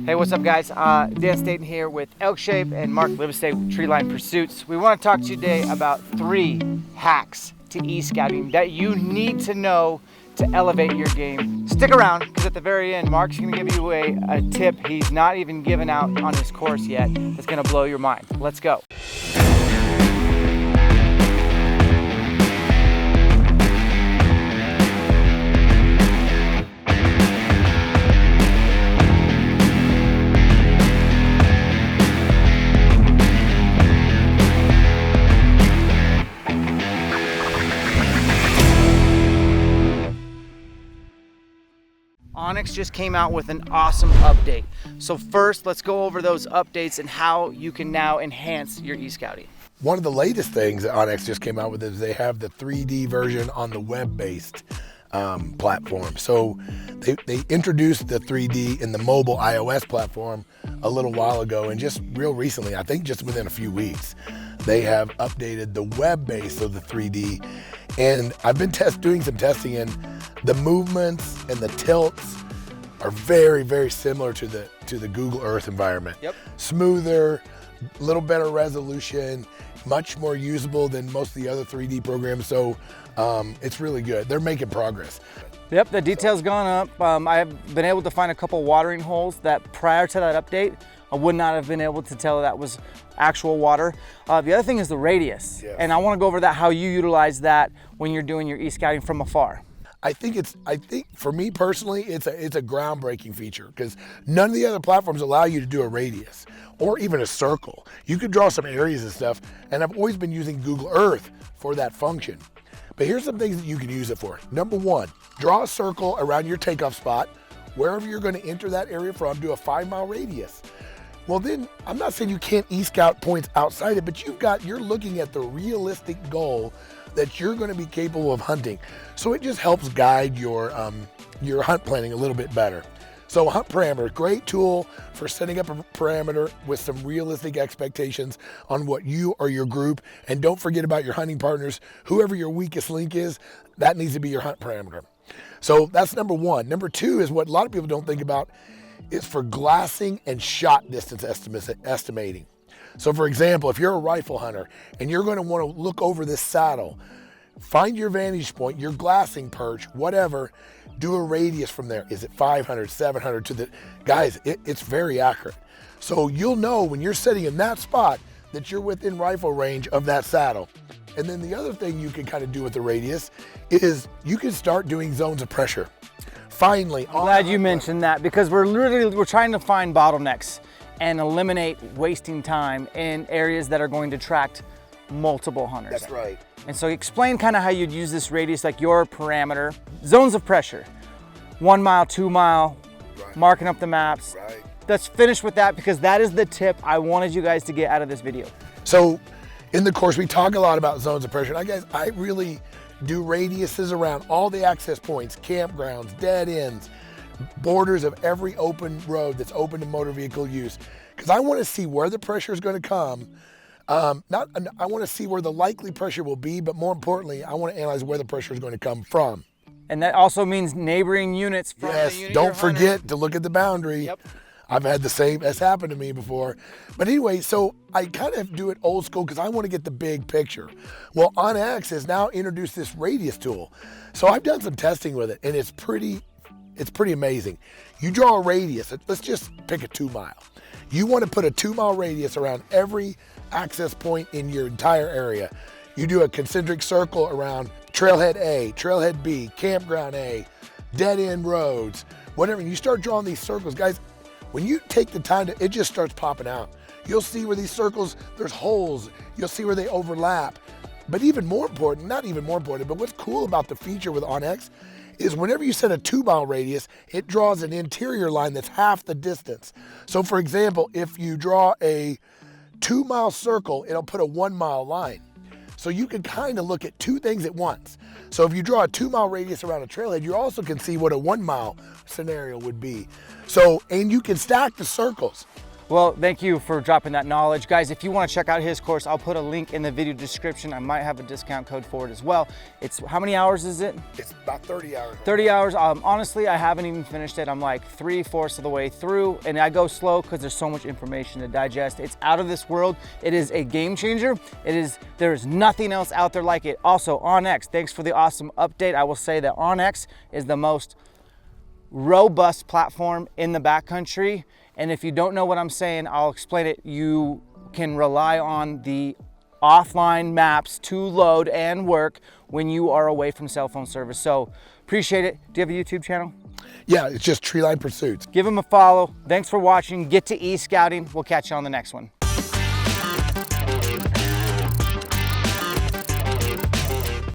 Hey, what's up guys? Dan Staton here with ElkShape and Mark Livesay with Treeline Pursuits. We want to talk to you today about 3 hacks to e-scouting that you need to know to elevate your game. Stick around, because at the very end, Mark's going to give you a tip he's not even given out on his course yet that's going to blow your mind. Let's go. onX just came out with an awesome update. So first, let's go over those updates and how you can now enhance your e-scouting. One of the latest things that onX just came out with is they have the 3D version on the web-based platform. So they introduced the 3D in the mobile iOS platform a little while ago, and just real recently, I think just within a few weeks, they have updated the web base of the 3D. And I've been doing some testing, and the movements and the tilts are very, very similar to the Google Earth environment. Yep. Smoother, a little better resolution, much more usable than most of the other 3D programs. So it's really good. They're making progress. Yep, the detail's gone up. I've been able to find a couple watering holes that prior to that update, I would not have been able to tell that was actual water. The other thing is the radius. Yes. And I want to go over that, how you utilize that when you're doing your e-scouting from afar. I think for me personally, it's a groundbreaking feature, because none of the other platforms allow you to do a radius or even a circle. You could draw some areas and stuff, and I've always been using Google Earth for that function. But here's some things that you can use it for. Number 1, draw a circle around your takeoff spot. Wherever you're going to enter that area from, do a 5-mile radius. Well then, I'm not saying you can't e-scout points outside it, but you're looking at the realistic goal that you're going to be capable of hunting. So it just helps guide your hunt planning a little bit better. So hunt parameter, great tool for setting up a parameter with some realistic expectations on what you or your group, and don't forget about your hunting partners. Whoever your weakest link is, that needs to be your hunt parameter. So that's number 1. Number 2 is what a lot of people don't think about, is for glassing and shot distance estimating. So for example, if you're a rifle hunter and you're going to want to look over this saddle, find your vantage point, your glassing perch, whatever, do a radius from there. Is it 500, 700 to the, guys, it's very accurate. So you'll know when you're sitting in that spot that you're within rifle range of that saddle. And then the other thing you can kind of do with the radius is you can start doing zones of pressure. Finally, I'm glad you mentioned that, because we're trying to find bottlenecks and eliminate wasting time in areas that are going to attract multiple hunters. That's right. And so explain kind of how you'd use this radius, like your parameter, zones of pressure, 1 mile, 2 mile, right. Marking up the maps. Right. Let's finish with that, because that is the tip I wanted you guys to get out of this video. So in the course, we talk a lot about zones of pressure. And I really do radiuses around all the access points, campgrounds, dead ends, borders of every open road that's open to motor vehicle use, because I want to see where the pressure is going to come. I want to see where the likely pressure will be, but more importantly, I want to analyze where the pressure is going to come from. And that also means neighboring units from yes, the unit don't forget to look at the boundary. Yep. I've had the same, that's happened to me before. But anyway, so I kind of do it old school because I want to get the big picture. Well, onX has now introduced this radius tool. So I've done some testing with it, and it's pretty amazing. You draw a radius, let's just pick a 2 mile. You want to put a 2 mile radius around every access point in your entire area. You do a concentric circle around trailhead A, trailhead B, campground A, dead end roads, whatever. And you start drawing these circles, guys. When you take the time to, it just starts popping out. You'll see where these circles, there's holes. You'll see where they overlap. But even more important, not even more important, but what's cool about the feature with onX is whenever you set a 2 mile radius, it draws an interior line that's half the distance. So for example, if you draw a 2 mile circle, it'll put a 1 mile line. So you can kind of look at 2 things at once. So if you draw a 2 mile radius around a trailhead, you also can see what a 1 mile scenario would be. So, and you can stack the circles. Well, thank you for dropping that knowledge. Guys, if you want to check out his course, I'll put a link in the video description. I might have a discount code for it as well. It's, how many hours is it? It's about 30 hours. 30 hours. Honestly, I haven't even finished it. I'm like 3/4 of the way through, and I go slow because there's so much information to digest. It's out of this world. It is a game changer. There is nothing else out there like it. Also, onX, thanks for the awesome update. I will say that onX is the most robust platform in the backcountry. And if you don't know what I'm saying, I'll explain it. You can rely on the offline maps to load and work when you are away from cell phone service. So appreciate it. Do you have a YouTube channel? Yeah, it's just Treeline Pursuits. Give them a follow. Thanks for watching. Get to e-scouting. We'll catch you on the next one.